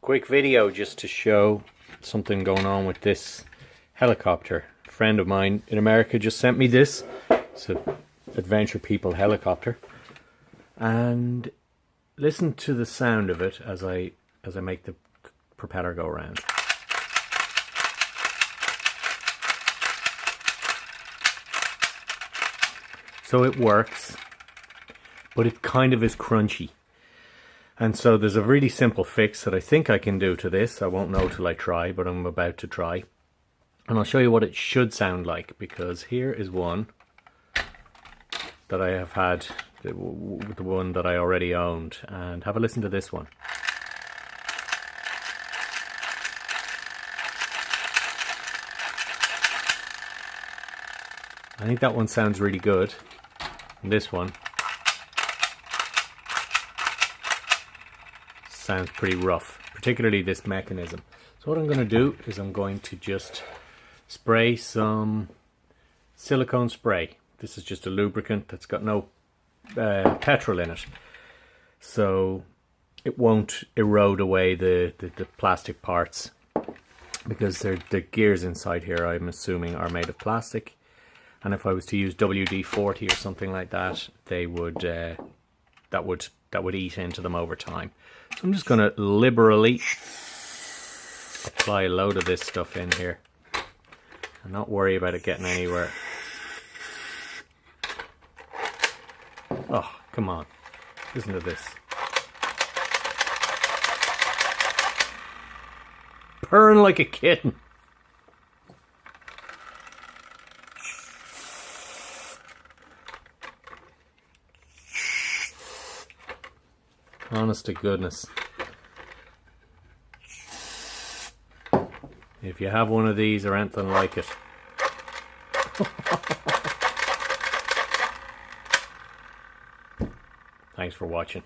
Quick video just to show something going on with this helicopter. A friend of mine in America just sent me this. It's an Adventure People helicopter. And listen to the sound of it as I make the propeller go around. So it works, but it kind of is crunchy. And so there's a really simple fix that I think I can do to this. I won't know till I try, but I'm about to try. And I'll show you what it should sound like, because here is one that I have had, the one that I already owned. And have a listen to this one. I think that one sounds really good. And this one sounds pretty rough, particularly this mechanism. So what I'm going to do is I'm going to just spray some silicone spray. This is just a lubricant that's got no petrol in it, so it won't erode away the plastic parts, because the gears inside here, I'm assuming, are made of plastic. And if I was to use WD-40 or something like that, they would that would eat into them over time. So I'm just going to liberally apply a load of this stuff in here and not worry about it getting anywhere. Oh, come on. Listen to this. Purring like a kitten. Honest to goodness. If you have one of these or anything like it. Thanks for watching.